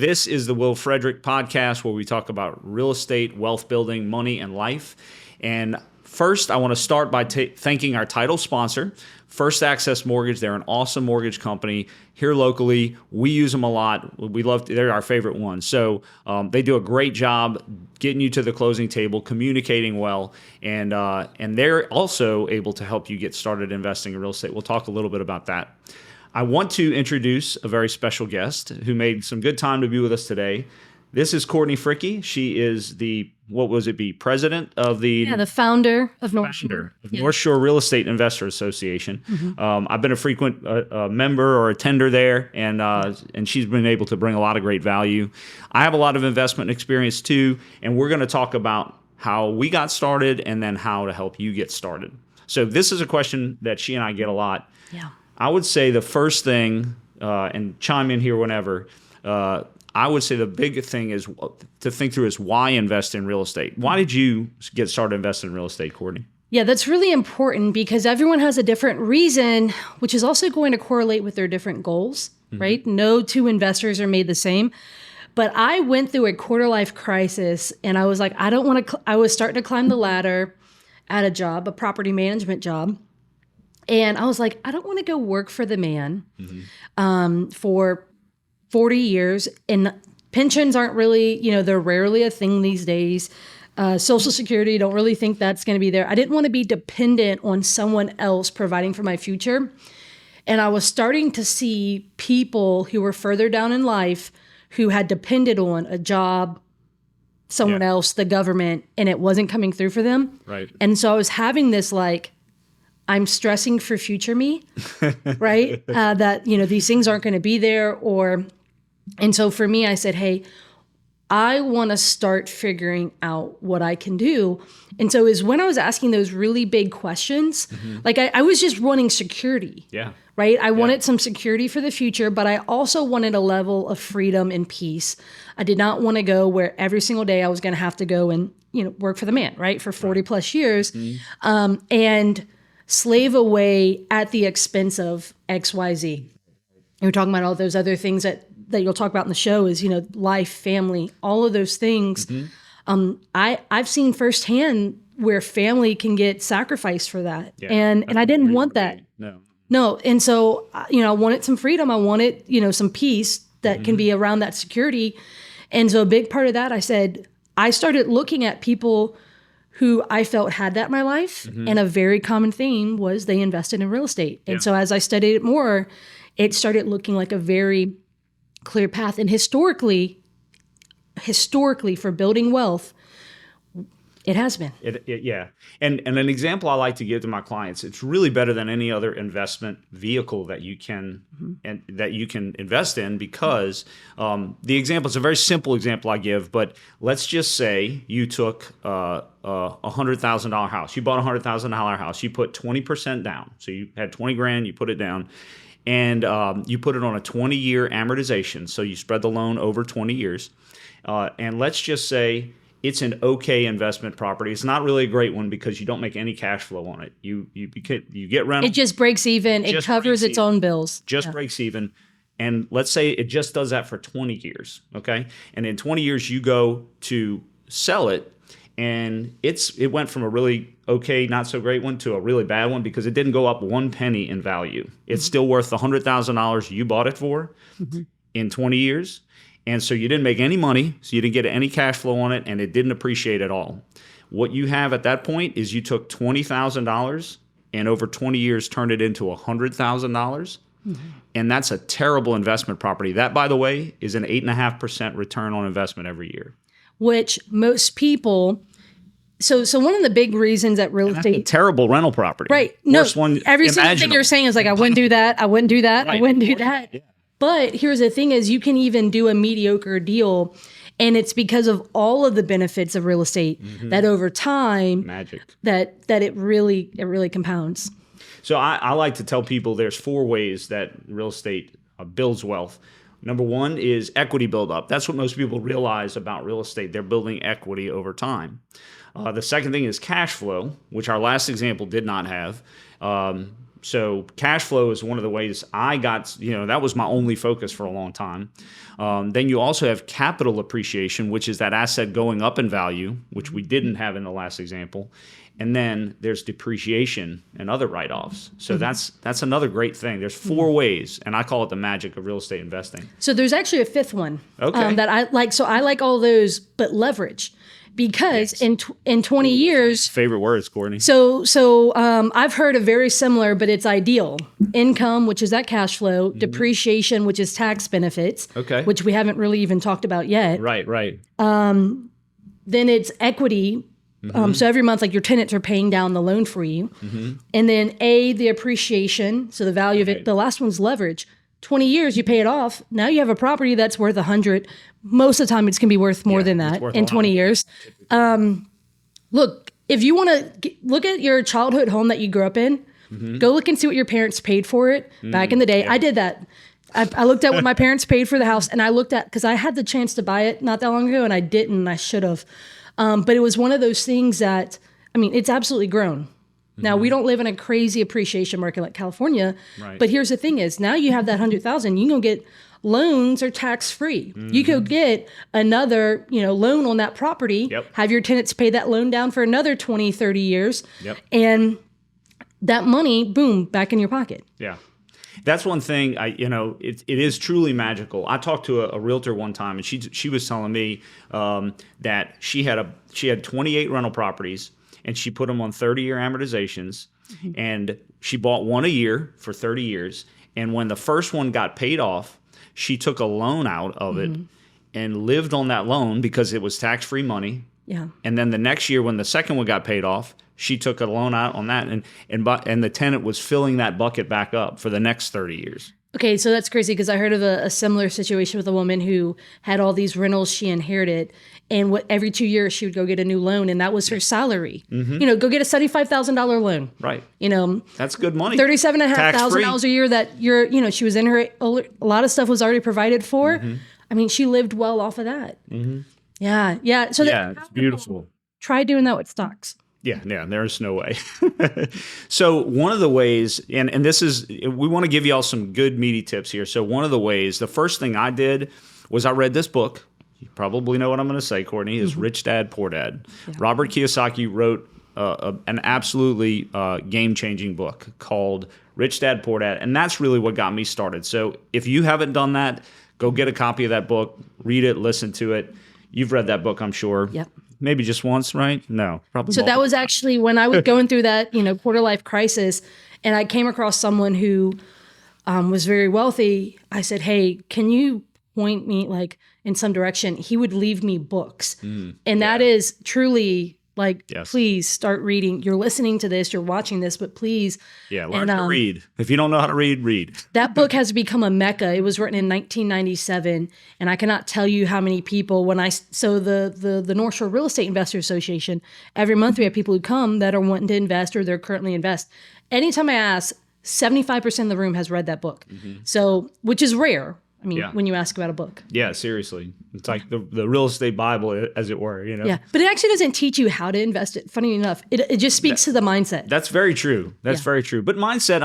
This is the Will Frederick podcast where we talk about real estate, wealth building, money, and life. And first, I want to start by thanking our title sponsor, First Access Mortgage. They're an awesome mortgage company here locally. We use them a lot. They're our favorite one. So they do a great job getting you to the closing table, communicating well, and they're also able to help you get started investing in real estate. We'll talk a little bit about that. I want to introduce a very special guest who made some good time to be with us today. This is Courtney Fricke. She is president of the founder of North Shore. North Shore Real Estate Investor Association. Mm-hmm. I've been a frequent member or attender there, and she's been able to bring a lot of great value. I have a lot of investment experience too, and we're going to talk about how we got started and then how to help you get started. So this is a question that she and I get a lot. Yeah. I would say the first thing, and chime in here whenever, I would say the big thing is to think through is why invest in real estate? Why did you get started investing in real estate, Courtney? Yeah, that's really important because everyone has a different reason, which is also going to correlate with their different goals, right? No two investors are made the same. But I went through a quarter life crisis and I was like, I was starting to climb the ladder at a job, a property management job. And I was like, I don't want to go work for the man for 40 years. And pensions aren't really, they're rarely a thing these days. Social Security, don't really think that's going to be there. I didn't want to be dependent on someone else providing for my future. And I was starting to see people who were further down in life who had depended on a job, someone else, the government, and it wasn't coming through for them. Right. And so I was having this I'm stressing for future me, right? That, these things aren't going to be there. And so for me, I said, hey, I want to start figuring out what I can do. And so is when I was asking those really big questions, I was just wanting security, right? I wanted some security for the future, but I also wanted a level of freedom and peace. I did not want to go where every single day I was going to have to go and, work for the man, right? For 40 plus years. And slave away at the expense of XYZ. You're talking about all those other things that you'll talk about in the show is, life, family, all of those things. I've seen firsthand where family can get sacrificed for that. Yeah, and I didn't want that. No. And so, I wanted some freedom. I wanted, some peace that can be around that security. And so a big part of that, I started looking at people who I felt had that in my life. And a very common theme was they invested in real estate. And so as I studied it more, it started looking like a very clear path. And historically for building wealth, it has been. And an example I like to give to my clients, it's really better than any other investment vehicle that you can invest in because the example, it's a very simple example I give, but let's just say you took a $100,000 house. You bought a $100,000 house. You put 20% down. So you had 20 grand, you put it down. And you put it on a 20-year amortization. So you spread the loan over 20 years. And let's just say it's an okay investment property. It's not really a great one because you don't make any cash flow on it. You get rental. It just breaks even. It covers its own bills. Breaks even. And let's say it just does that for 20 years, okay? And in 20 years, you go to sell it, and it went from a really okay, not so great one to a really bad one because it didn't go up one penny in value. It's still worth the $100,000 you bought it for in 20 years. And so you didn't make any money, so you didn't get any cash flow on it, and it didn't appreciate at all. What you have at that point is you took $20,000 and over 20 years turned it into $100,000. And that's a terrible investment property. That, by the way, is an 8.5% return on investment every year. Which most people... So one of the big reasons that real estate... That's a terrible rental property. Right. Worst one every single thing you're saying is I wouldn't do that, I wouldn't do that, right. I wouldn't do that. Yeah. But here's the thing is you can even do a mediocre deal, and it's because of all of the benefits of real estate that over time... Magic. That it really compounds. So I like to tell people there's 4 ways that real estate builds wealth. Number 1 is equity buildup. That's what most people realize about real estate. They're building equity over time. The second thing is cash flow, which our last example did not have. So cash flow is one of the ways I got, that was my only focus for a long time. Then you also have capital appreciation, which is that asset going up in value, which we didn't have in the last example. And then there's depreciation and other write-offs. So that's another great thing. There's 4 ways, and I call it the magic of real estate investing. So there's actually a 5th one that I like. So I like all those, but leverage. Because in 20 years... Favorite words, Courtney. So I've heard a very similar, but it's ideal. Income, which is that cash flow. Depreciation, which is tax benefits. Okay. Which we haven't really even talked about yet. Right. Then it's equity. So every month, like your tenants are paying down the loan for you. And then the appreciation, so the value of it. The last one's leverage. 20 years, you pay it off. Now you have a property that's worth 100. Most of the time, it's going to be worth more than that in 20 years. Look, if you want to look at your childhood home that you grew up in, go look and see what your parents paid for it back in the day. I did that. I looked at what my parents paid for the house, and I looked at, because I had the chance to buy it not that long ago, and I didn't, and I should have. But it was one of those things that, it's absolutely grown. Now, we don't live in a crazy appreciation market like California, but here's the thing is, now you have that 100,000, you can get loans are tax-free. You could get another, loan on that property, have your tenants pay that loan down for another 20, 30 years, and that money, boom, back in your pocket. Yeah. That's one thing, it is truly magical. I talked to a realtor one time, and she was telling me that she had 28 rental properties, and she put them on 30-year amortizations, and she bought one a year for 30 years. And when the first one got paid off, she took a loan out of it and lived on that loan because it was tax-free money. Yeah. And then the next year when the second one got paid off, she took a loan out on that, and the tenant was filling that bucket back up for the next 30 years. Okay, so that's crazy, because I heard of a similar situation with a woman who had all these rentals she inherited, and every 2 years she would go get a new loan, and that was her salary. Go get a $75,000 loan. Right. That's good money. $37,500 a year that she was in her. A lot of stuff was already provided for. She lived well off of that. Yeah. So it's beautiful. Try doing that with stocks. Yeah, there's no way. So one of the ways, and this is, we want to give y'all some good meaty tips here. So one of the ways, the first thing I did was I read this book. You probably know what I'm going to say, Courtney, is Rich Dad, Poor Dad. Yeah. Robert Kiyosaki wrote an absolutely game-changing book called Rich Dad, Poor Dad, and that's really what got me started. So if you haven't done that, go get a copy of that book, read it, listen to it. You've read that book, I'm sure. Yep. Maybe just once, right? No, probably. So that was actually when I was going through that, quarter life crisis, and I came across someone who was very wealthy. I said, "Hey, can you point me in some direction?" He would leave me books, and that is truly please start reading. You're listening to this, you're watching this, but please. Yeah, learn to read. If you don't know how to read, read. That book has become a mecca. It was written in 1997, and I cannot tell you how many people, the North Shore Real Estate Investor Association, every month we have people who come that are wanting to invest or they're currently invest. Anytime I ask, 75% of the room has read that book. So, which is rare. When you ask about a book. Yeah, seriously. It's like the real estate Bible, as it were, Yeah, but it actually doesn't teach you how to invest it. Funny enough, it just speaks to the mindset. That's very true. That's very true. But mindset,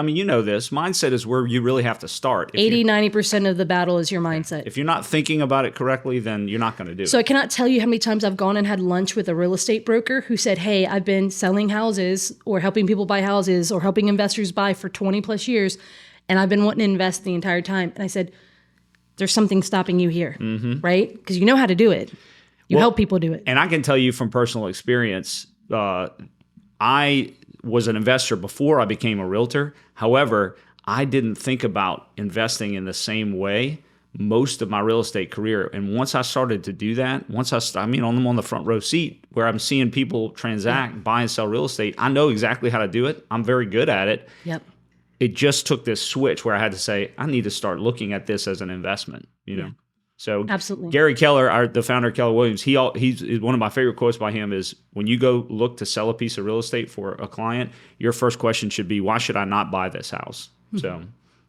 this, mindset is where you really have to start. 90% of the battle is your mindset. If you're not thinking about it correctly, then you're not going to do it. So I cannot tell you how many times I've gone and had lunch with a real estate broker who said, "Hey, I've been selling houses or helping people buy houses or helping investors buy for 20 plus years, and I've been wanting to invest the entire time." And I said, there's something stopping you here, right? Because you know how to do it. You help people do it. And I can tell you from personal experience, I was an investor before I became a realtor. However, I didn't think about investing in the same way most of my real estate career. And once I started to do that, I'm on the front row seat where I'm seeing people transact, buy and sell real estate. I know exactly how to do it. I'm very good at it. Yep. It just took this switch where I had to say, I need to start looking at this as an investment, So absolutely. Gary Keller, the founder of Keller Williams, he's one of my favorite quotes by him is, when you go look to sell a piece of real estate for a client, your first question should be, why should I not buy this house? So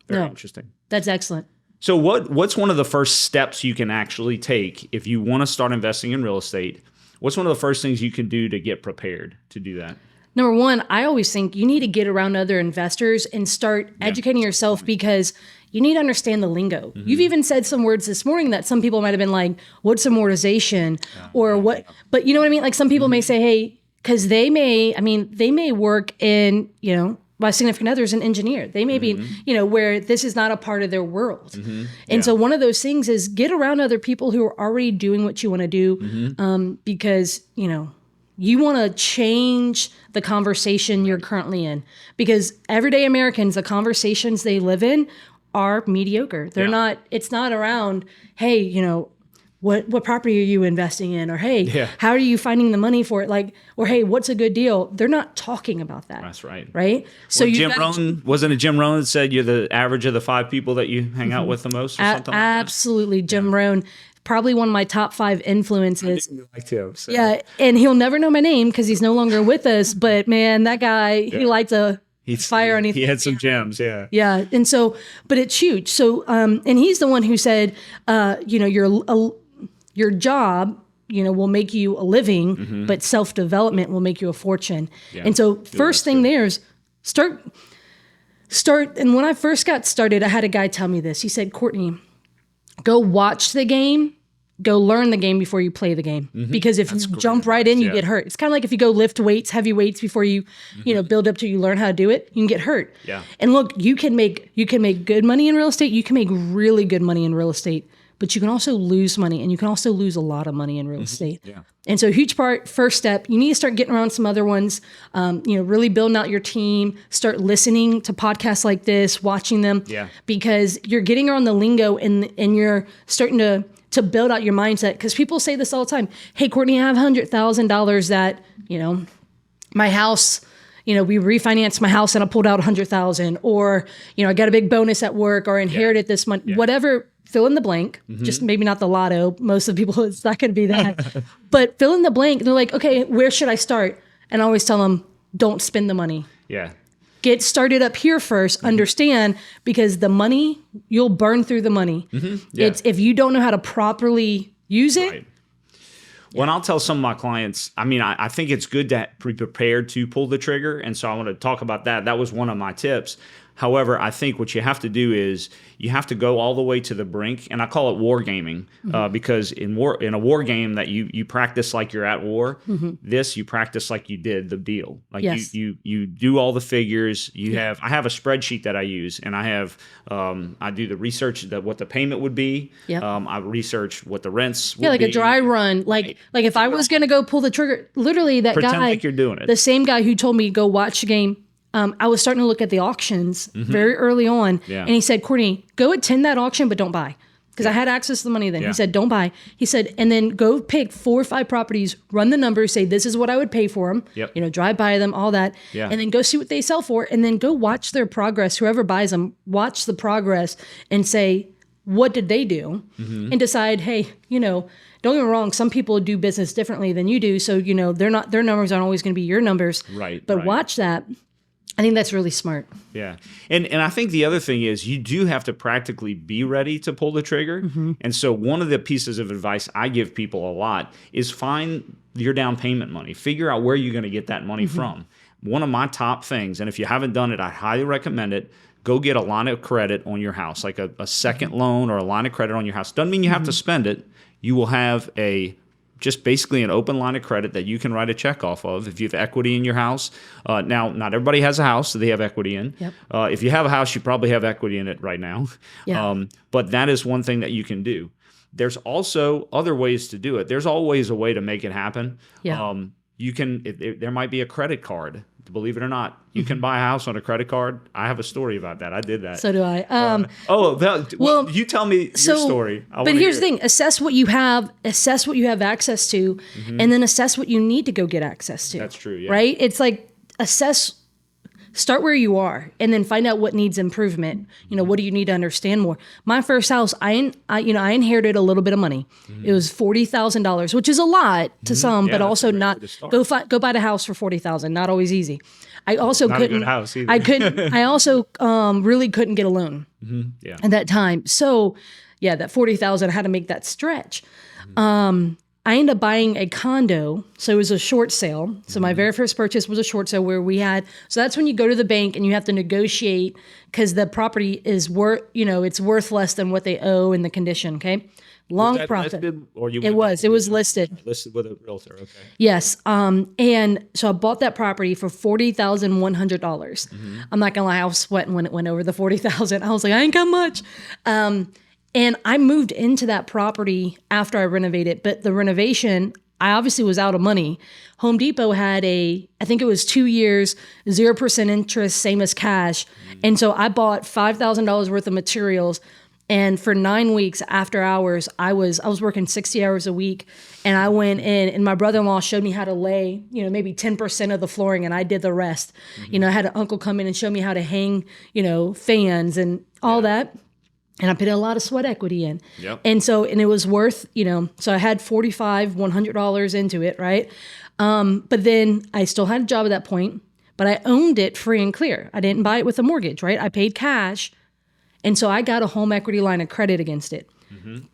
very interesting. That's excellent. So what's one of the first steps you can actually take if you want to start investing in real estate? What's one of the first things you can do to get prepared to do that? number one, I always think you need to get around other investors and start educating yourself because you need to understand the lingo. You've even said some words this morning that some people might have been like, what's amortization or what? But you know what I mean? Like some people may say, hey, because they may work in, my significant other is an engineer. They may be, where this is not a part of their world. And so one of those things is get around other people who are already doing what you want to do because, you want to change the conversation you're currently in. Because everyday Americans, the conversations they live in are mediocre. They're not, it's not around, hey, what property are you investing in? Or, hey, how are you finding the money for it? Like, or, hey, what's a good deal? They're not talking about that. That's right. Right? So wasn't it Jim Rohn that said you're the average of the 5 people that you hang out with the most or something like that? Absolutely. Jim Rohn, probably one of my top 5 influences. I liked him. So. Yeah. And he'll never know my name because he's no longer with us. But man, that guy, he lights a fire underneath. He had some gems. Yeah. Yeah. And so, but it's huge. So, and he's the one who said, your job, will make you a living, but self-development will make you a fortune. Yeah. And so first thing there is start. And when I first got started, I had a guy tell me this. He said, Courtney, go watch the game, go learn the game before you play the game. Because if you jump right in, you get hurt. It's kind of like if you go lift weights, heavy weights before you, build up till you learn how to do it, you can get hurt. Yeah. And look, you can make good money in real estate. You can make really good money in real estate. But you can also lose money, and you can also lose a lot of money in real estate. Yeah. And so first step, you need to start getting around some other ones, really building out your team, start listening to podcasts like this, watching them, because you're getting around the lingo and you're starting to build out your mindset. Because people say this all the time. Hey, Courtney, I have $100,000 that, my house, we refinanced my house and I pulled out $100,000, or, I got a big bonus at work or inherited this money, whatever. Fill in the blank, just maybe not the lotto. Most of the people, it's not going to be that. But fill in the blank. They're like, okay, where should I start? And I always tell them, don't spend the money. Yeah. Get started up here first. Understand, because the money, you'll burn through the money. It's if you don't know how to properly use it. Right. When I'll tell some of my clients, I think it's good to be prepared to pull the trigger. And so I want to talk about that. That was one of my tips. However, I think what you have to do is you have to go all the way to the brink, and I call it war gaming because in a war game that you practice like you're at war. This you practice like you did the deal. Like you do all the figures. I have a spreadsheet that I use, and I do the research that what the payment would be. I research what the rents would be. Like a dry run. Like if I was going to go pull the trigger, literally that pretend guy, like you're doing it. The same guy who told me to go watch the game. I was starting to look at the auctions very early on. And he said, Courtney, go attend that auction, but don't buy. Because I had access to the money then. He said, don't buy. He said, and then go pick 4 or 5 properties, run the numbers, say, this is what I would pay for them. Drive by them, all that. And then go see what they sell for. And then go watch their progress. Whoever buys them, watch the progress and say, what did they do? And decide, hey, don't get me wrong, some people do business differently than you do. So, their numbers aren't always going to be your numbers. Right. But watch that. I think that's really smart. Yeah. And I think the other thing is you do have to practically be ready to pull the trigger. And so one of the pieces of advice I give people a lot is find your down payment money. Figure out where you're going to get that money from. One of my top things, and if you haven't done it, I highly recommend it, go get a line of credit on your house, like a second loan or a line of credit on your house. Doesn't mean you have to spend it. You will have just basically an open line of credit that you can write a check off of if you have equity in your house. Now, not everybody has a house that they have equity in. If you have a house, you probably have equity in it right now. But that is one thing that you can do. There's also other ways to do it. There's always a way to make it happen. There might be a credit card. Believe it or not, you can buy a house on a credit card. I have a story about that. I did that. So do I. Well, you tell me your story. But here's the thing: assess what you have access to, and then assess what you need to go get access to. That's true. Yeah. Right? It's like start where you are, and then find out what needs improvement. What do you need to understand more? My first house, I inherited a little bit of money. It was $40,000, which is a lot to some, but also not. Go buy the house for $40,000. Not always easy. I also not couldn't. A good house either. I couldn't. I also really couldn't get a loan at that time. So that $40,000, I had to make that stretch. I ended up buying a condo. So it was a short sale. So my very first purchase was a short sale where so that's when you go to the bank and you have to negotiate because the property is it's worth less than what they owe in the condition. Okay. Long process. Listed, or it was listed. Listed with a realtor. Okay. Yes. And so I bought that property for $40,100. I'm not gonna lie, I was sweating when it went over the 40,000. I was like, I ain't got much. And I moved into that property after I renovated, but the renovation, I obviously was out of money. Home Depot had I think it was 2 years, 0% interest, same as cash. And so I bought $5,000 worth of materials. And for 9 weeks after hours, I was working 60 hours a week. And I went in and my brother-in-law showed me how to lay, maybe 10% of the flooring and I did the rest. I had an uncle come in and show me how to hang, fans and all that. And I put a lot of sweat equity in. Yep. And it was worth, so I had $100 into it, right? But then I still had a job at that point, but I owned it free and clear. I didn't buy it with a mortgage, right? I paid cash. And so I got a home equity line of credit against it.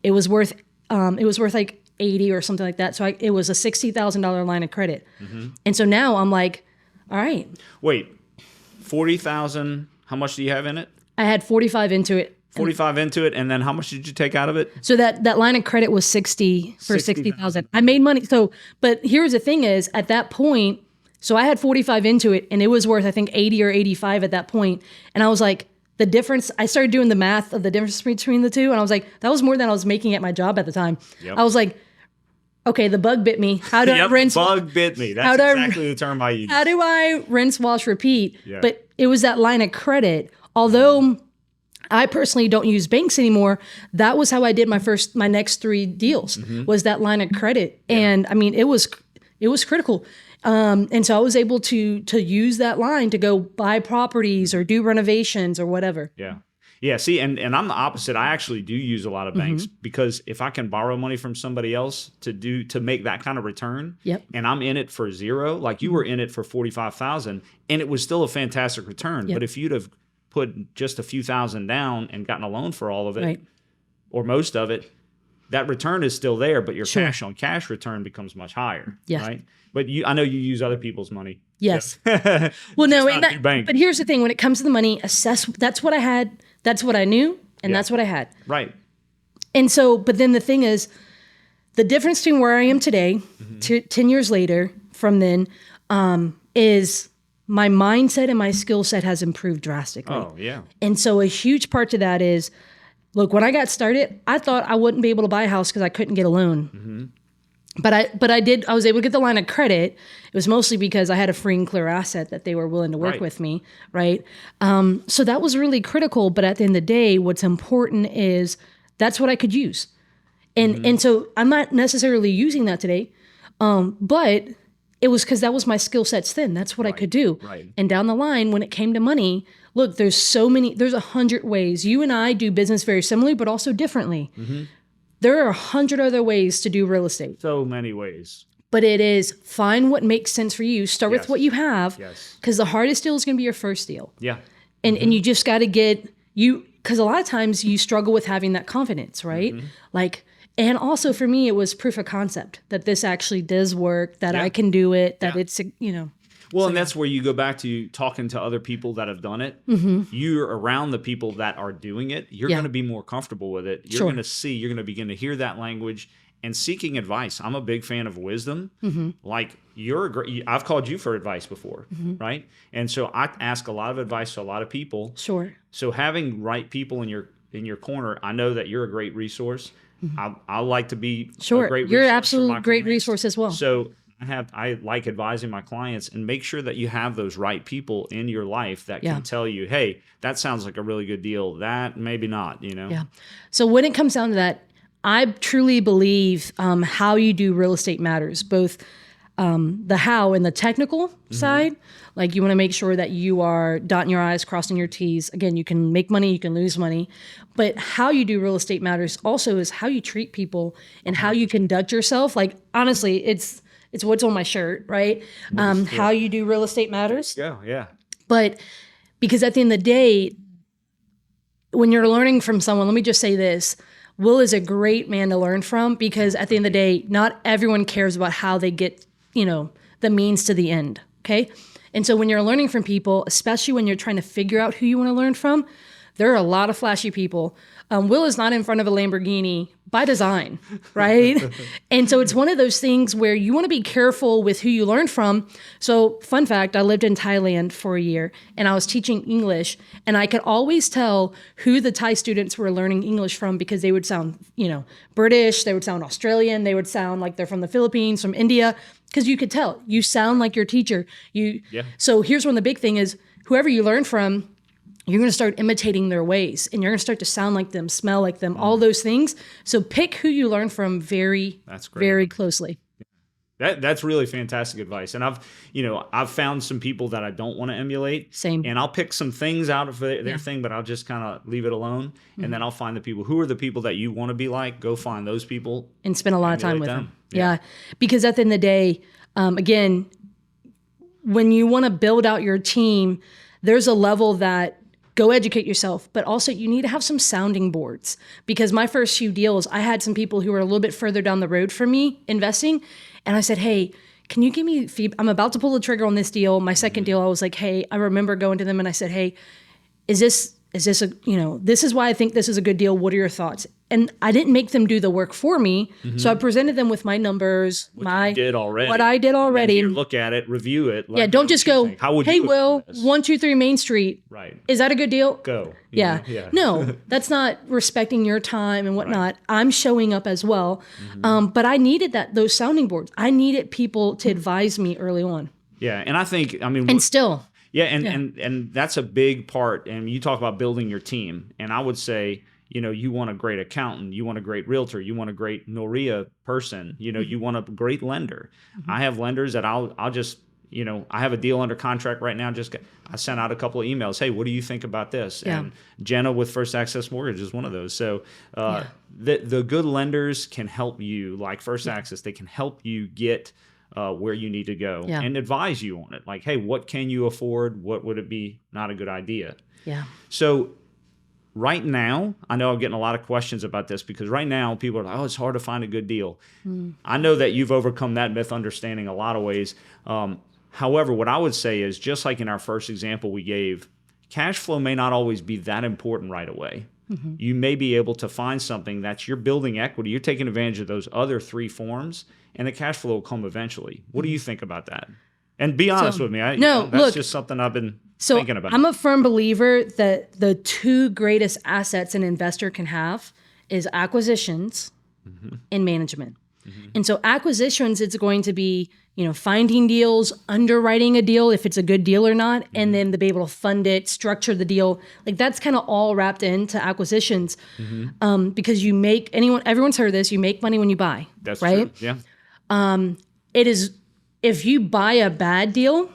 It was worth like 80 or something like that. So it was a $60,000 line of credit. And so now I'm like, all right. Wait, 40,000, how much do you have in it? I had 45 into it. 45 into it, and then how much did you take out of it? So that line of credit was 60 for 60,000. I made money. So, but here's the thing is, at that point, so I had 45 into it, and it was worth, I think, 80 or 85 at that point. And I was like, the difference, I started doing the math of the difference between the two, and I was like, that was more than I was making at my job at the time. Yep. I was like, okay, the bug bit me. How do I rinse? Bug bit me. That's exactly the term I use. How do I rinse, wash, repeat? Yeah. But it was that line of credit. Although I personally don't use banks anymore, that was how I did my next 3 deals, was that line of credit. Yeah. And I mean, it was critical. And so I was able to use that line to go buy properties or do renovations or whatever. Yeah. Yeah. See, and I'm the opposite. I actually do use a lot of banks because if I can borrow money from somebody else to make that kind of return, and I'm in it for 0, like you were in it for 45,000, and it was still a fantastic return. Yep. But if you'd have put just a few thousand down and gotten a loan for all of it, or most of it, that return is still there, but your cash on cash return becomes much higher. Yes. Right. But I know you use other people's money. Yes. Yeah. Well, no, but here's the thing: when it comes to the money, assess. That's what I had. That's what I knew, and that's what I had. Right. And so, but then the thing is, the difference between where I am today, 10 years later from then, is my mindset and my skill set has improved drastically. Oh, yeah. And so a huge part to that is, look, when I got started, I thought I wouldn't be able to buy a house because I couldn't get a loan. But I was able to get the line of credit. It was mostly because I had a free and clear asset that they were willing to work with me, right? So that was really critical. But at the end of the day, what's important is that's what I could use. And so I'm not necessarily using that today, but it was because that was my skill sets then. That's what I could do. Right. And down the line, when it came to money, look, there's 100 ways. You and I do business very similarly, but also differently. There are 100 other ways to do real estate. So many ways. But it is find what makes sense for you. Start with what you have. Because the hardest deal is going to be your first deal. Yeah. And you just got to because a lot of times you struggle with having that confidence, right? And also for me, it was proof of concept that this actually does work, that I can do it, that it's, Well, and that's where you go back to talking to other people that have done it. You're around the people that are doing it. You're going to be more comfortable with it. You're going to you're going to begin to hear that language and seeking advice. I'm a big fan of wisdom. Like I've called you for advice before, right? And so I ask a lot of advice to a lot of people. Sure. So having right people in your corner, I know that you're a great resource. I like to be a great resource. You're absolutely great clients. Resource as well. So I like advising my clients, and make sure that you have those right people in your life that can tell you, hey, that sounds like a really good deal. That maybe not, Yeah. So when it comes down to that, I truly believe how you do real estate matters, both the how and the technical side. Like you want to make sure that you are dotting your I's, crossing your T's. Again, you can make money, you can lose money, but how you do real estate matters also is how you treat people and how you conduct yourself. Like honestly, it's what's on my shirt, right? How you do real estate matters. Yeah. But because at the end of the day, when you're learning from someone, let me just say this. Will is a great man to learn from, because at the end of the day, not everyone cares about how they get, the means to the end. Okay. And so when you're learning from people, especially when you're trying to figure out who you want to learn from, there are a lot of flashy people. Will is not in front of a Lamborghini by design, right? And so it's one of those things where you want to be careful with who you learn from. So fun fact, I lived in Thailand for a year and I was teaching English, and I could always tell who the Thai students were learning English from, because they would sound, British, they would sound Australian, they would sound like they're from the Philippines, from India, because you could tell. You sound like your teacher. So here's one of the big thing is, whoever you learn from, you're going to start imitating their ways, and you're going to start to sound like them, smell like them, all those things. So pick who you learn from very closely. That's really fantastic advice. And I've found some people that I don't want to emulate. Same. And I'll pick some things out of their thing, but I'll just kind of leave it alone. And then I'll find the people who are the people that you want to be like. Go find those people and spend a lot of time with them. Yeah. Because at the end of the day, again, when you want to build out your team, there's a level that go educate yourself, but also you need to have some sounding boards, because my first few deals, I had some people who were a little bit further down the road from me investing. And I said, hey, can you give me feedback? I'm about to pull the trigger on this deal. My second deal, I was like, hey, I remember going to them and I said, hey, is this this is why I think this is a good deal. What are your thoughts? And I didn't make them do the work for me. So I presented them with my numbers, what I did already. You look at it, review it. Yeah, don't just go, hey, Will, 123 Main Street. Right. Is that a good deal? Go. Yeah. No, that's not respecting your time and whatnot. Right. I'm showing up as well. But I needed those sounding boards. I needed people to advise me early on. Yeah. And I think, and still. Yeah. And that's a big part. And you talk about building your team. And I would say, you want a great accountant, you want a great realtor, you want a great Noria person, you want a great lender. I have lenders that I'll just, I have a deal under contract right now. I sent out a couple of emails. Hey, what do you think about this? Yeah. And Jenna with First Access Mortgage is one of those. So the good lenders can help you, like First Access, they can help you get where you need to go and advise you on it. Like, hey, what can you afford? What would it be not a good idea? Yeah. So right now, I know I'm getting a lot of questions about this, because right now people are like, oh, it's hard to find a good deal. I know that you've overcome that myth understanding a lot of ways. However, what I would say is, just like in our first example we gave, cash flow may not always be that important right away. You may be able to find something that's you're building equity. You're taking advantage of those other three forms, and the cash flow will come eventually. What do you think about that? And be honest with me. That's just something I've been thinking about. I'm a firm believer that the two greatest assets an investor can have is acquisitions and management. And so acquisitions, it's going to be, finding deals, underwriting a deal if it's a good deal or not, and then to be able to fund it, structure the deal. Like, that's kind of all wrapped into acquisitions. Because everyone's heard this, you make money when you buy. That's right? True. Yeah. It is, if you buy a bad deal,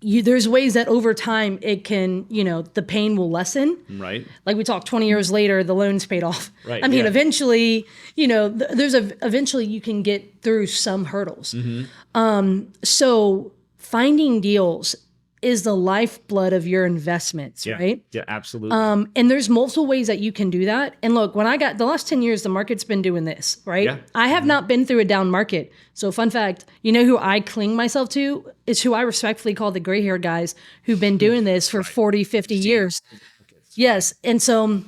there's ways that over time it can, the pain will lessen. Right. Like we talked, 20 years later, the loan's paid off. Right. I mean, eventually, eventually you can get through some hurdles. So finding deals is the lifeblood of your investments, right? Yeah, absolutely. And there's multiple ways that you can do that. And look, when I got the last 10 years, the market's been doing this, right? Yeah. I have not been through a down market. So fun fact, who I cling myself to is who I respectfully call the gray haired guys who've been doing this for 40, 50 years. Yes. And so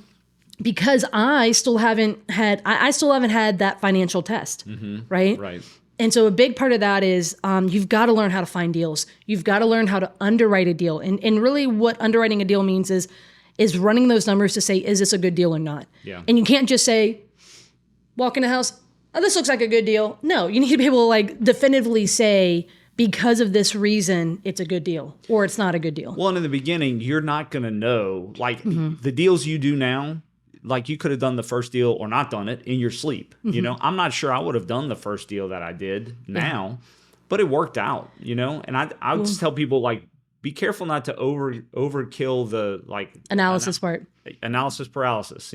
because I still haven't had that financial test, right? Right. And so a big part of that is you've got to learn how to find deals. You've got to learn how to underwrite a deal. And really what underwriting a deal means is running those numbers to say, is this a good deal or not? Yeah. And you can't just say, walk in the house, oh, this looks like a good deal. No, you need to be able to definitively say, because of this reason, it's a good deal or it's not a good deal. Well, and in the beginning, you're not going to know, the deals you do now, you could have done the first deal or not done it in your sleep. I'm not sure I would have done the first deal that I did now, but it worked out, and I would just tell people, be careful not to overkill the analysis part, analysis paralysis,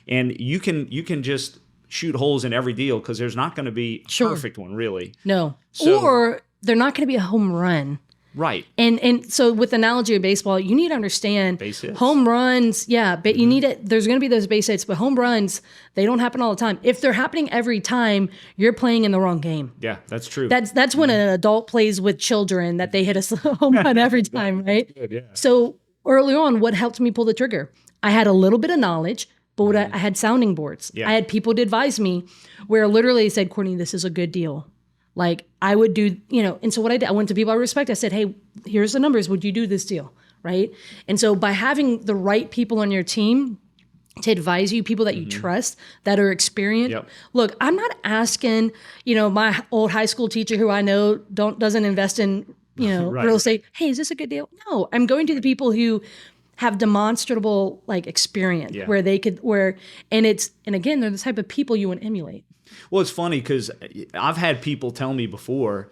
and you can just shoot holes in every deal, because there's not going to be a perfect one, really. No. Or they're not going to be a home run. Right. And so with the analogy of baseball, you need to understand Base hits. home runs. Yeah, but you need it. There's going to be those base hits, but home runs, they don't happen all the time. If they're happening every time, you're playing in the wrong game. Yeah, that's true. That's when an adult plays with children that they hit a home run every time, right? Good, yeah. So early on, what helped me pull the trigger? I had a little bit of knowledge, but what I had sounding boards. Yeah. I had people to advise me where literally said, Courtney, this is a good deal. Like I would do, and so what I did, I went to people I respect. I said, hey, here's the numbers. Would you do this deal? Right. And so by having the right people on your team to advise you, people that you trust, that are experienced. Yep. Look, I'm not asking, my old high school teacher who I know doesn't invest in, Right. real estate. Hey, is this a good deal? No, I'm going to the people who have demonstrable like experience where they could, and again, they're the type of people you want to emulate. Well, it's funny because I've had people tell me before,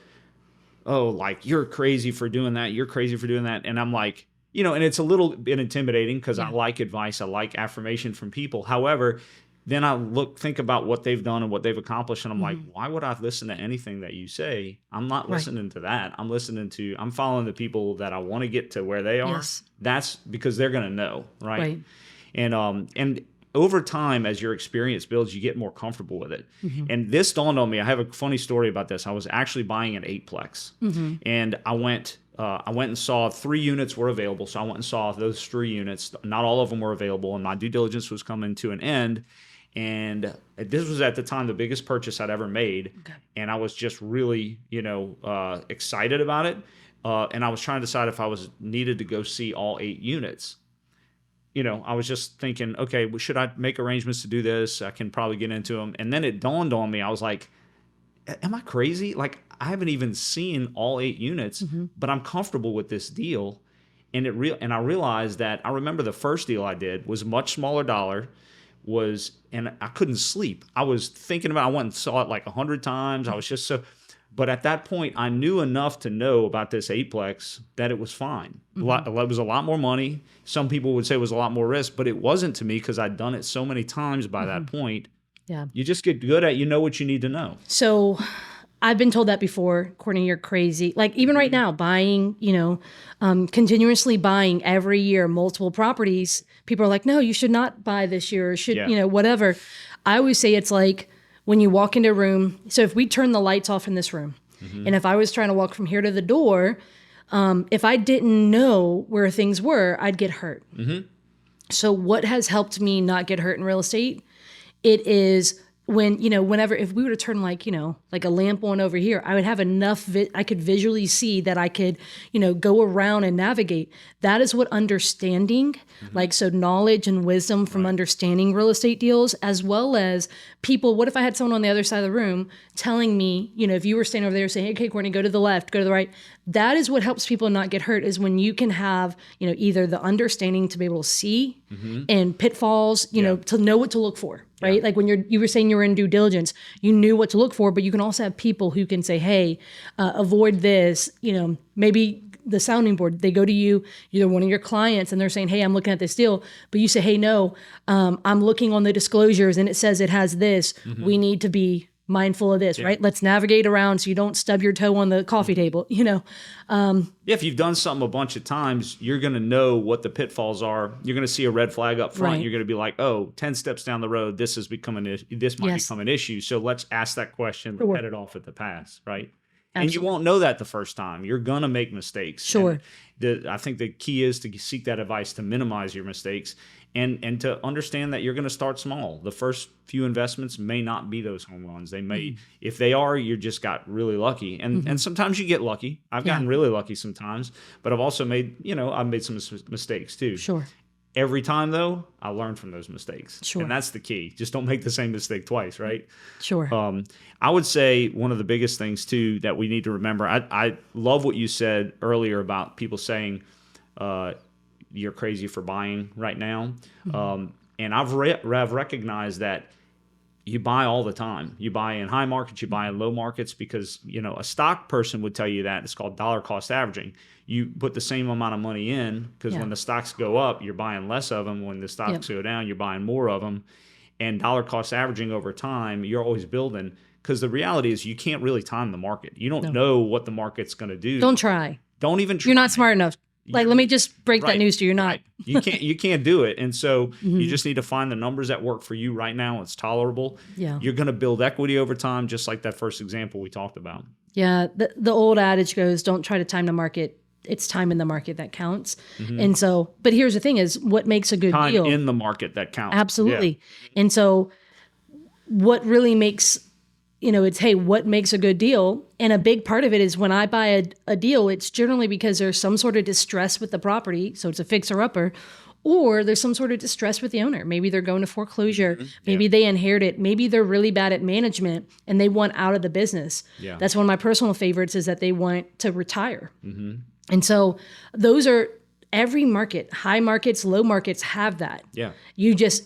oh, like, you're crazy for doing that. You're crazy for doing that. And I'm like, and it's a little bit intimidating because I like advice. I like affirmation from people. However, then I think about what they've done and what they've accomplished. And I'm like, why would I listen to anything that you say? I'm not listening to that. I'm following the people that I want to get to where they are. Yes. That's because they're going to know. Right. And over time, as your experience builds, you get more comfortable with it. And this dawned on me. I have a funny story about this. I was actually buying an 8-plex, and I went and saw 3 units were available. So I went and saw those 3 units. Not all of them were available, and my due diligence was coming to an end. And this was at the time the biggest purchase I'd ever made, and I was just really, excited about it. And I was trying to decide if I was needed to go see all 8 units. I was just thinking, okay, well, should I make arrangements to do this? I can probably get into them. And then it dawned on me. I was like, am I crazy? Like, I haven't even seen all 8 units, but I'm comfortable with this deal. And I realized that I remember the first deal I did was much smaller dollar, and I couldn't sleep. I was thinking about, I went and saw it like 100 times. I was just but at that point, I knew enough to know about this 8-plex that it was fine. It was a lot more money. Some people would say it was a lot more risk, but it wasn't to me because I'd done it so many times by that point. Yeah. You just get good at, what you need to know. So I've been told that before, Courtney, you're crazy. Like even right now, buying, continuously buying every year, multiple properties. People are like, no, you should not buy this year or should, whatever. I always say it's like, when you walk into a room, so if we turn the lights off in this room, and if I was trying to walk from here to the door, if I didn't know where things were, I'd get hurt. So what has helped me not get hurt in real estate? It is whenever, if we were to turn like a lamp on over here, I would have enough, I could visually see that I could, go around and navigate. That is what understanding, so knowledge and wisdom from understanding real estate deals, as well as people. What if I had someone on the other side of the room telling me, if you were standing over there saying, okay, Courtney, go to the left, go to the right. That is what helps people not get hurt, is when you can have, either the understanding to be able to see and pitfalls, to know what to look for. Right? Like when you were saying you were in due diligence, you knew what to look for, but you can also have people who can say, hey, avoid this, maybe the sounding board, they go to you, either one of your clients, and they're saying, hey, I'm looking at this deal, but you say, hey, no, I'm looking on the disclosures and it says it has this. We need to be mindful of this, right? Let's navigate around so you don't stub your toe on the coffee table, If you've done something a bunch of times, you're going to know what the pitfalls are. You're going to see a red flag up front. Right. You're going to be like, 10 steps down the road, this might become an issue. So let's ask that question, head it off at the pass, right? Absolutely. And you won't know that the first time. You're going to make mistakes. Sure. I think the key is to seek that advice to minimize your mistakes and to understand that you're going to start small. The first few investments may not be those home runs. They may, if they are, you just got really lucky. And sometimes you get lucky. I've gotten really lucky sometimes, but I've also made some mistakes too. Sure. Every time, though, I learn from those mistakes. Sure. And that's the key. Just don't make the same mistake twice, right? Sure. I would say one of the biggest things, too, that we need to remember, I love what you said earlier about people saying you're crazy for buying right now. And I've recognized that you buy all the time. You buy in high markets, you buy in low markets, because a stock person would tell you that. It's called dollar cost averaging. You put the same amount of money in, because when the stocks go up, you're buying less of them. When the stocks go down, you're buying more of them. And dollar cost averaging over time, you're always building, because the reality is you can't really time the market. You don't know what the market's going to do. Don't try. Don't even try. You're not smart enough. Like, let me just break that news to you. You're not. Right. You can't do it. And so you just need to find the numbers that work for you right now. It's tolerable. Yeah. You're going to build equity over time, just like that first example we talked about. Yeah. The old adage goes, don't try to time the market. It's time in the market that counts. And so, but here's the thing is what makes a good deal. Time in the market that counts. Absolutely. Yeah. And so what really makes, it's, hey, what makes a good deal? And a big part of it is when I buy a deal, it's generally because there's some sort of distress with the property. So it's a fixer-upper, or there's some sort of distress with the owner. Maybe they're going to foreclosure. Maybe they inherit it. Maybe they're really bad at management and they want out of the business. Yeah. That's one of my personal favorites is that they want to retire. And so those are every market, high markets, low markets have that. Yeah.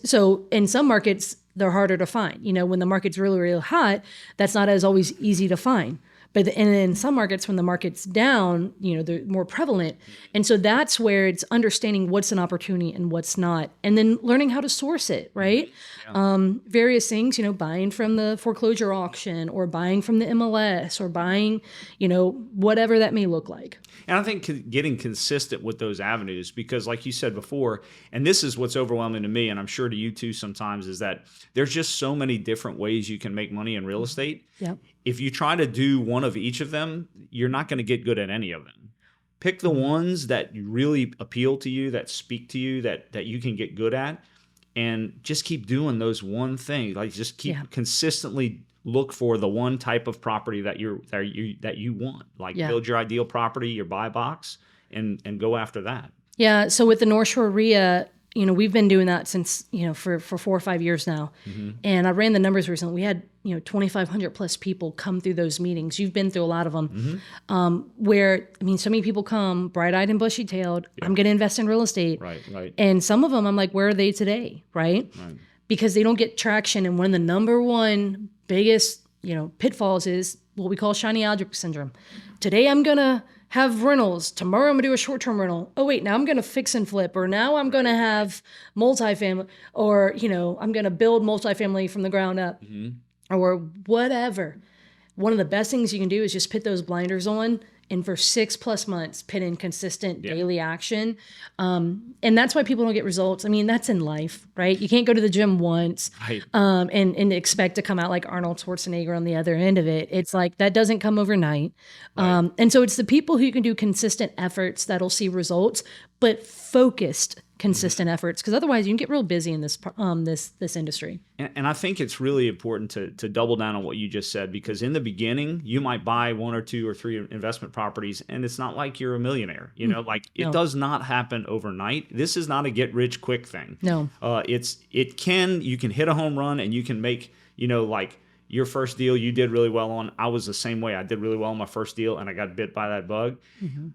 So in some markets, they're harder to find. When the market's really, really hot, that's not as always easy to find. But in some markets, when the market's down, they're more prevalent. And so that's where it's understanding what's an opportunity and what's not. And then learning how to source it, right? Yeah. Various things, buying from the foreclosure auction or buying from the MLS or buying, whatever that may look like. And I think getting consistent with those avenues, because like you said before, and this is what's overwhelming to me, and I'm sure to you too sometimes, is that there's just so many different ways you can make money in real estate. Yep. If you try to do one of each of them, you're not going to get good at any of them. Pick the ones that really appeal to you, that speak to you, that you can get good at, and just keep doing those one thing. Like just keep consistently look for the one type of property that you want. Like build your ideal property, your buy box, and go after that. Yeah. So with the North Shore RIA, we've been doing that since, for 4 or 5 years now. And I ran the numbers recently. We had, 2,500 plus people come through those meetings. You've been through a lot of them where, so many people come bright-eyed and bushy-tailed. Yeah. I'm going to invest in real estate. Right. And some of them, I'm like, where are they today? Right. Because they don't get traction. And one of the number one biggest, pitfalls is what we call shiny object syndrome. Today, I'm going to have rentals. Tomorrow I'm gonna do a short-term rental. Oh wait, now I'm gonna fix and flip, or now I'm gonna have multifamily, or I'm gonna build multifamily from the ground up, or whatever. One of the best things you can do is just put those blinders on, and for 6+ months, put in consistent daily action. And that's why people don't get results. That's in life, right? You can't go to the gym once and expect to come out like Arnold Schwarzenegger on the other end of it. It's like, that doesn't come overnight. Right. And so it's the people who can do consistent efforts that'll see results, but focused consistent efforts, because otherwise you can get real busy in this industry. And I think it's really important to double down on what you just said, because in the beginning you might buy 1 or 2 or 3 investment properties, and it's not like you're a millionaire. It does not happen overnight. This is not a get rich quick thing. No, you can hit a home run and you can make like your first deal you did really well on. I was the same way. I did really well on my first deal and I got bit by that bug.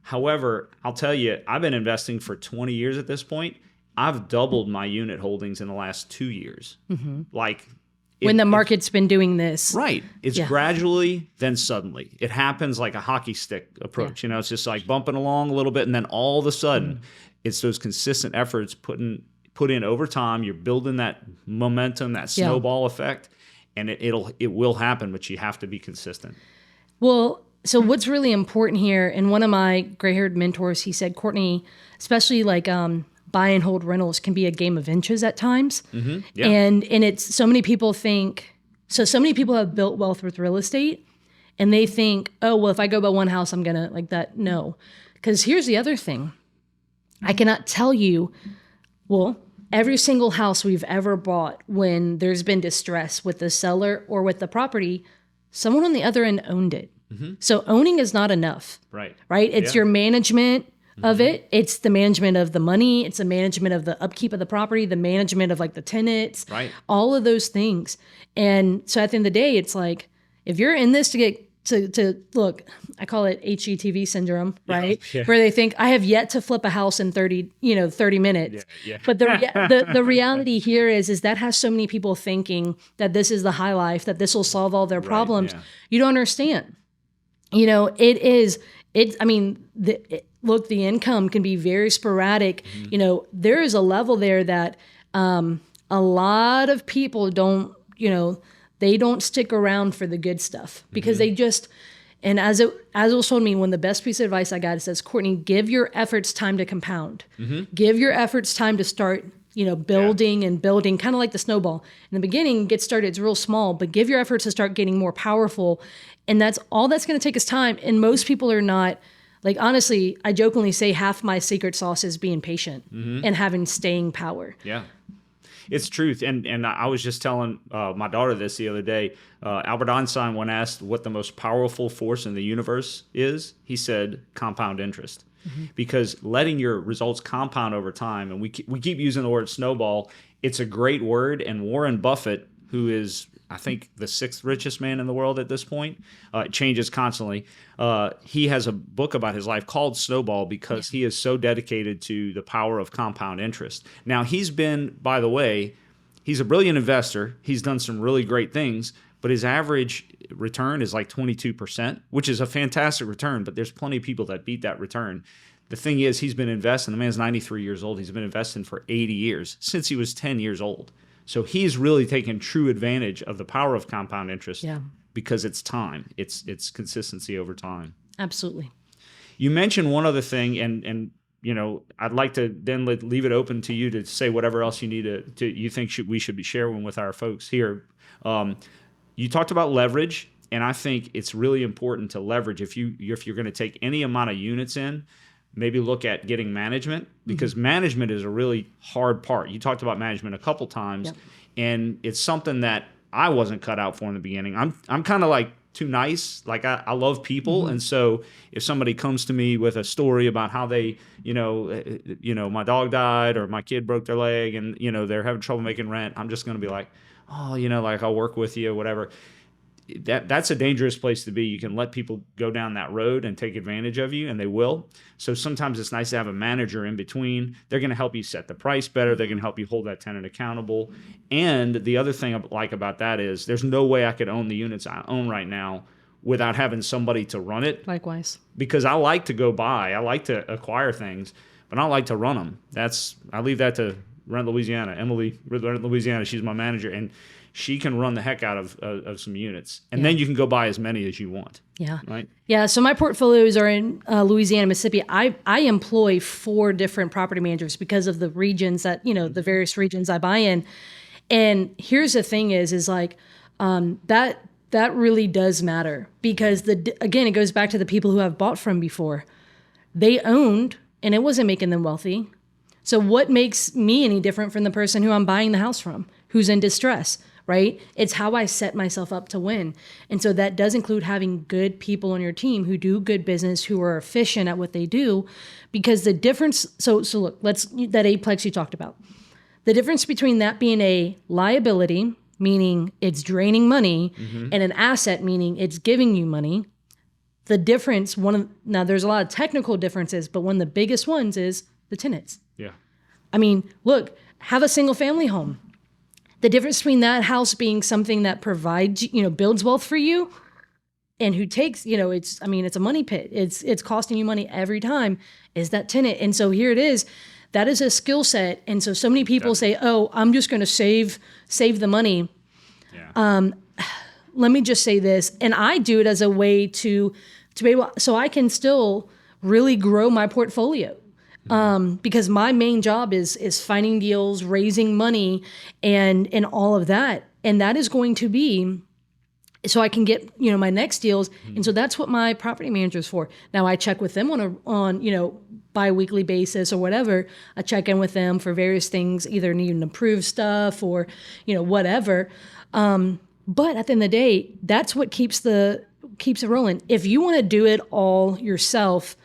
However, I'll tell you, I've been investing for 20 years at this point. I've doubled my unit holdings in the last 2 years. When the market's been doing this. Right. It's gradually, then suddenly. It happens like a hockey stick approach. It's just like bumping along a little bit, and then all of a sudden, it's those consistent efforts put in over time. You're building that momentum, that snowball effect. And it will happen, but you have to be consistent. Well, so what's really important here, and one of my gray-haired mentors, he said, Courtney, especially like buy and hold rentals can be a game of inches at times. Yeah. And it's so many people have built wealth with real estate, and they think, oh, well, if I go buy one house, I'm gonna like that. No, because here's the other thing. I cannot tell you, every single house we've ever bought, when there's been distress with the seller or with the property, someone on the other end owned it. So owning is not enough. Right? It's your management of it. It's the management of the money. It's the management of the upkeep of the property, the management of like the tenants, all of those things. And so at the end of the day, it's like, if you're in this to look, I call it HGTV syndrome, right? Yeah. Where they think I have yet to flip a house in 30 minutes. Yeah. But the reality here is that has so many people thinking that this is the high life, that this will solve all their problems. Yeah. You don't understand. Look, the income can be very sporadic. There is a level there that a lot of people don't, they don't stick around for the good stuff, because they just, And as it was told me, one of the best piece of advice I got, it says, Courtney, give your efforts time to compound. Give your efforts time to start, building and building, kind of like the snowball. In the beginning, get started, it's real small, but give your efforts to start getting more powerful. And that's all that's going to take is time. And most people are not, like, honestly, I jokingly say half my secret sauce is being patient and having staying power. Yeah. It's truth. And I was just telling my daughter this the other day. Albert Einstein, when asked what the most powerful force in the universe is, he said compound interest. Because letting your results compound over time, and we keep using the word snowball, it's a great word. And Warren Buffett, who is, I think, the 6th richest man in the world at this point, it changes constantly. He has a book about his life called Snowball because he is so dedicated to the power of compound interest. Now, he's been, by the way, he's a brilliant investor. He's done some really great things, but his average return is like 22%, which is a fantastic return, but there's plenty of people that beat that return. The thing is, he's been investing. The man's 93 years old. He's been investing for 80 years, since he was 10 years old. So he's really taken true advantage of the power of compound interest because it's time. It's consistency over time. Absolutely. You mentioned one other thing, and I'd like to then leave it open to you to say whatever else you need to you think we should be sharing with our folks here. You talked about leverage, and I think it's really important to leverage if you're going to take any amount of units in. Maybe look at getting management, because management is a really hard part. You talked about management a couple times, and it's something that I wasn't cut out for in the beginning. I'm kind of like too nice. Like I love people, and so if somebody comes to me with a story about how they, my dog died or my kid broke their leg, and they're having trouble making rent, I'm just going to be like, oh, like I'll work with you, whatever. That's a dangerous place to be. You can let people go down that road and take advantage of you, and they will. So sometimes it's nice to have a manager in between. They're going to help you set the price better. They're going to help you hold that tenant accountable. And the other thing I like about that is there's no way I could own the units I own right now without having somebody to run it. Likewise. Because I like to go buy. I like to acquire things, but I don't like to run them. I leave that to Rent Louisiana. Emily, Rent Louisiana, she's my manager, and she can run the heck out of some units. And then you can go buy as many as you want. Yeah. Right? Yeah. So my portfolios are in Louisiana, Mississippi. I employ 4 different property managers because of the regions that, the various regions I buy in. And here's the thing is like, that really does matter, because again, it goes back to the people who I've bought from before. They owned, and it wasn't making them wealthy. So what makes me any different from the person who I'm buying the house from, who's in distress? Right? It's how I set myself up to win. And so that does include having good people on your team who do good business, who are efficient at what they do, because the difference, so look, that eightplex you talked about, the difference between that being a liability, meaning it's draining money, and an asset, meaning it's giving you money. The difference, now there's a lot of technical differences, but one of the biggest ones is the tenants. Yeah. I mean, look, have a single family home. The difference between that house being something that provides, builds wealth for you, and who takes, it's a money pit. It's costing you money every time, is that tenant. And so here it is. That is a skill set. And so many people say, oh, I'm just going to save the money. Yeah. Let me just say this. And I do it as a way to be able, so I can still really grow my portfolio. Because my main job is finding deals, raising money, and all of that. And that is going to be so I can get, my next deals. And so that's what my property manager is for. Now I check with them on bi-weekly basis or whatever. I check in with them for various things, either needing to approve stuff or, whatever. But at the end of the day, that's what keeps it rolling. If you want to do it all yourself,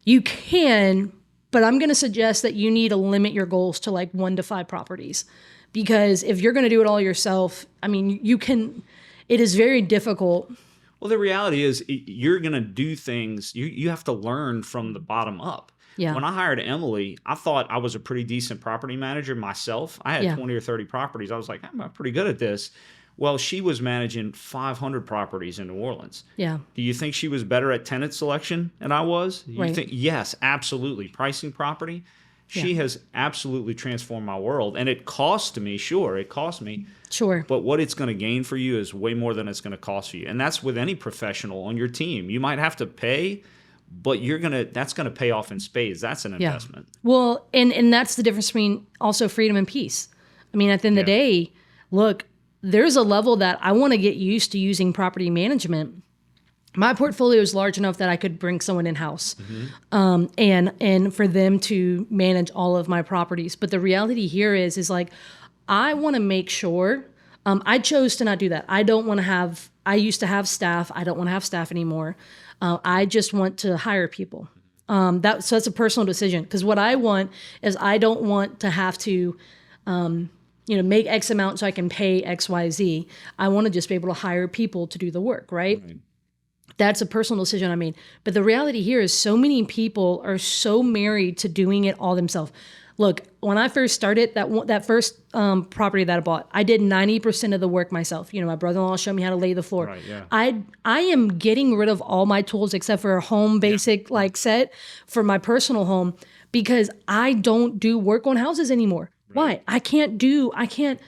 you can, but I'm going to suggest that you need to limit your goals to like 1 to 5 properties, because if you're going to do it all yourself, you can, it is very difficult. Well, the reality is you're going to do things, you have to learn from the bottom up. Yeah. When I hired Emily, I thought I was a pretty decent property manager myself. I had 20 or 30 properties. I was like, I'm pretty good at this. Well, she was managing 500 properties in New Orleans. Yeah. Do you think she was better at tenant selection than I was? You think, yes, absolutely. Pricing property. She has absolutely transformed my world. And it cost me, sure, it cost me. Sure. But what it's going to gain for you is way more than it's going to cost you. And that's with any professional on your team. You might have to pay, but that's going to pay off in spades. That's an investment. Well, and that's the difference between also freedom and peace. I mean, at the end of the day, look, there's a level that I want to get used to using property management. My portfolio is large enough that I could bring someone in-house and for them to manage all of my properties. But the reality here is like, I want to make sure, I chose to not do that. I used to have staff. I don't want to have staff anymore. I just want to hire people. So that's a personal decision, because what I want is I don't want to have to, make X amount so I can pay X, Y, Z. I want to just be able to hire people to do the work, right? That's a personal decision I made. But the reality here is so many people are so married to doing it all themselves. Look, when I first started that first property that I bought, I did 90% of the work myself. My brother-in-law showed me how to lay the floor. Right, yeah. I am getting rid of all my tools except for a home basic set for my personal home, because I don't do work on houses anymore. Right. Why? I can't.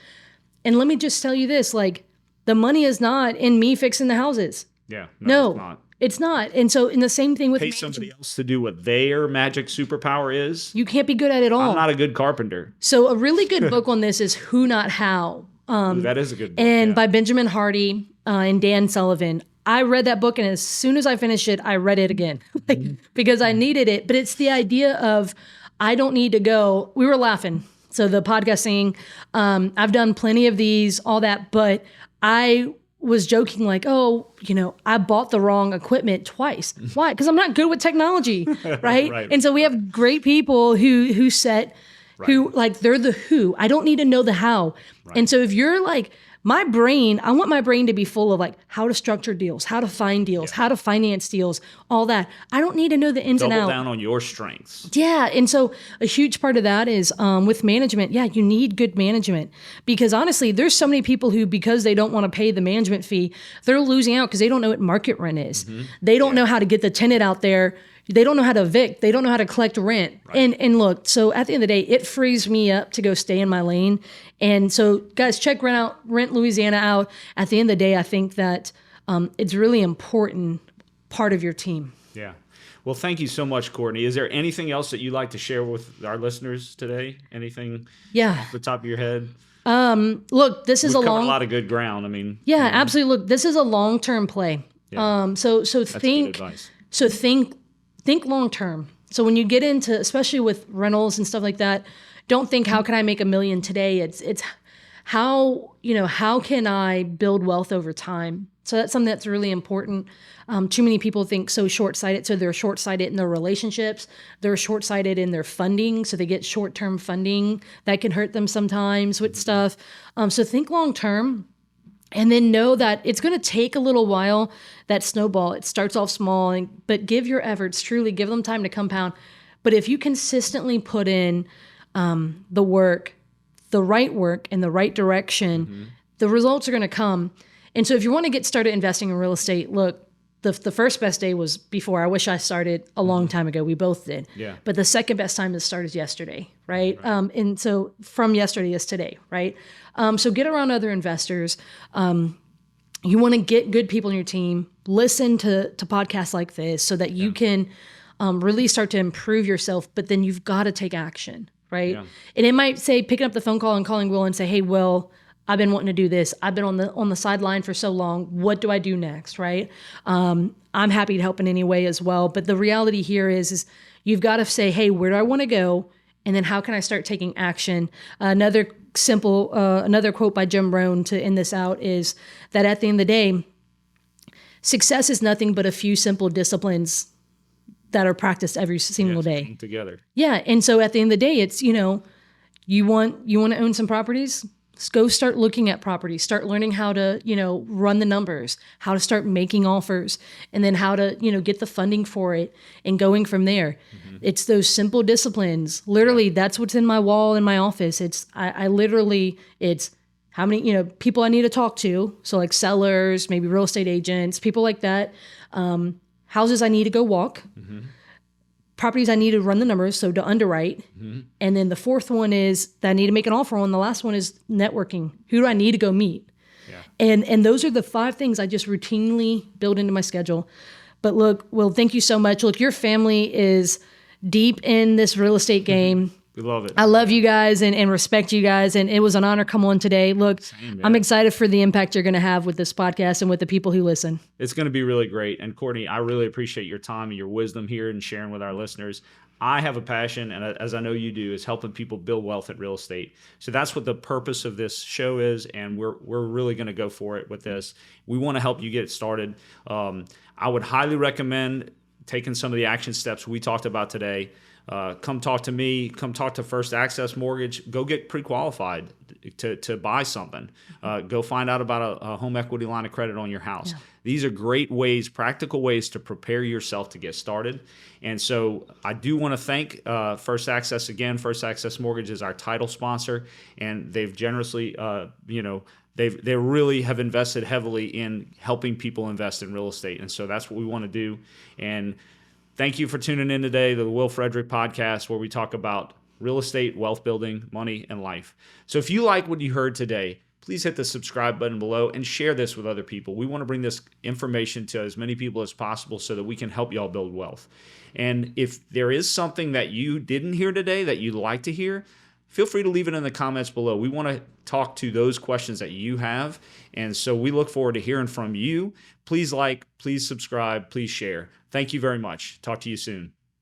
And let me just tell you this, like, the money is not in me fixing the houses. Yeah. No, it's not. And so, in the same thing with pay somebody else to do what their magic superpower is. You can't be good at it all. I'm not a good carpenter. So a really good book on this is Who Not How. That is a good book. And by Benjamin Hardy and Dan Sullivan. I read that book, and as soon as I finished it, I read it again because I needed it. But it's the idea of, I don't need to go. We were laughing. So the podcasting, I've done plenty of these, all that, but I was joking like, I bought the wrong equipment twice. Why? Because I'm not good with technology, right? And so we have great people who they're the who. I don't need to know the how. Right. And so if you're like, I want my brain to be full of like how to structure deals, how to find deals, how to finance deals, all that. I don't need to know the ins and outs. Double down on your strengths. Yeah. And so a huge part of that is with management. Yeah, you need good management, because honestly, there's so many people who, because they don't want to pay the management fee, they're losing out because they don't know what market rent is. They don't know how to get the tenant out there. They don't know how to evict. They don't know how to collect rent. Right. And look, so at the end of the day, it frees me up to go stay in my lane. And so, guys, check Rent Louisiana out. At the end of the day, I think that it's really important part of your team. Yeah. Well, thank you so much, Courtney. Is there anything else that you'd like to share with our listeners today? Anything off the top of your head? Look, this is a lot of good ground. I mean, absolutely. Look, this is a long-term play. Yeah. So that's think, good advice. Think long term. So when you get into, especially with rentals and stuff like that, don't think, how can I make $1 million today? It's how can I build wealth over time? So that's something that's really important. Too many people think so short-sighted. So they're short-sighted in their relationships. They're short-sighted in their funding. So they get short-term funding that can hurt them sometimes with stuff. So think long term. And then know that it's going to take a little while, that snowball. It starts off small, but give your efforts, truly give them time to compound. But if you consistently put in the work, the right work in the right direction, the results are going to come. And so if you want to get started investing in real estate, look, the first best day was before. I wish I started a long time ago. We both did. Yeah. But the second best time to start is yesterday, right? And so from yesterday is today, right? So get around other investors. You want to get good people in your team. Listen to podcasts like this so that you can really start to improve yourself. But then you've got to take action, right? Yeah. And it might say picking up the phone call and calling Will and say, "Hey, Will, I've been wanting to do this. I've been on the sideline for so long. What do I do next?" Right? I'm happy to help in any way as well. But the reality here is you've got to say, "Hey, where do I want to go? And then how can I start taking action?" Another quote by Jim Rohn to end this out is that at the end of the day, success is nothing but a few simple disciplines that are practiced every single day together. Yeah. And so at the end of the day, it's, you want to own some properties? Go start looking at properties, start learning how to, run the numbers, how to start making offers, and then how to, get the funding for it and going from there. It's those simple disciplines. Literally, that's what's in my wall in my office. It's how many, people I need to talk to. So like sellers, maybe real estate agents, people like that. Houses I need to go walk. properties I need to run the numbers, so to underwrite. And then the fourth one is that I need to make an offer on. The last one is networking. Who do I need to go meet? Yeah. And those are the 5 things I just routinely build into my schedule. But look, Will, thank you so much. Look, your family is deep in this real estate game. We love it. I love you guys and respect you guys. And it was an honor to come on today. Look, I'm excited for the impact you're going to have with this podcast and with the people who listen. It's going to be really great. And Courtney, I really appreciate your time and your wisdom here and sharing with our listeners. I have a passion, and as I know you do, is helping people build wealth at real estate. So that's what the purpose of this show is, and we're really going to go for it with this. We want to help you get started. I would highly recommend taking some of the action steps we talked about today. Come talk to me. Come talk to First Access Mortgage. Go get pre-qualified to buy something. Go find out about a home equity line of credit on your house. Yeah. These are great ways, practical ways to prepare yourself to get started. And so I do want to thank First Access again. First Access Mortgage is our title sponsor, and they've generously, they really have invested heavily in helping people invest in real estate. And so that's what we want to do. And thank you for tuning in today to the Will Frederick podcast, where we talk about real estate, wealth building, money, and life. So if you like what you heard today, please hit the subscribe button below and share this with other people. We want to bring this information to as many people as possible so that we can help y'all build wealth. And if there is something that you didn't hear today that you'd like to hear, feel free to leave it in the comments below. We want to talk to those questions that you have. And so we look forward to hearing from you. Please like, please subscribe, please share. Thank you very much. Talk to you soon.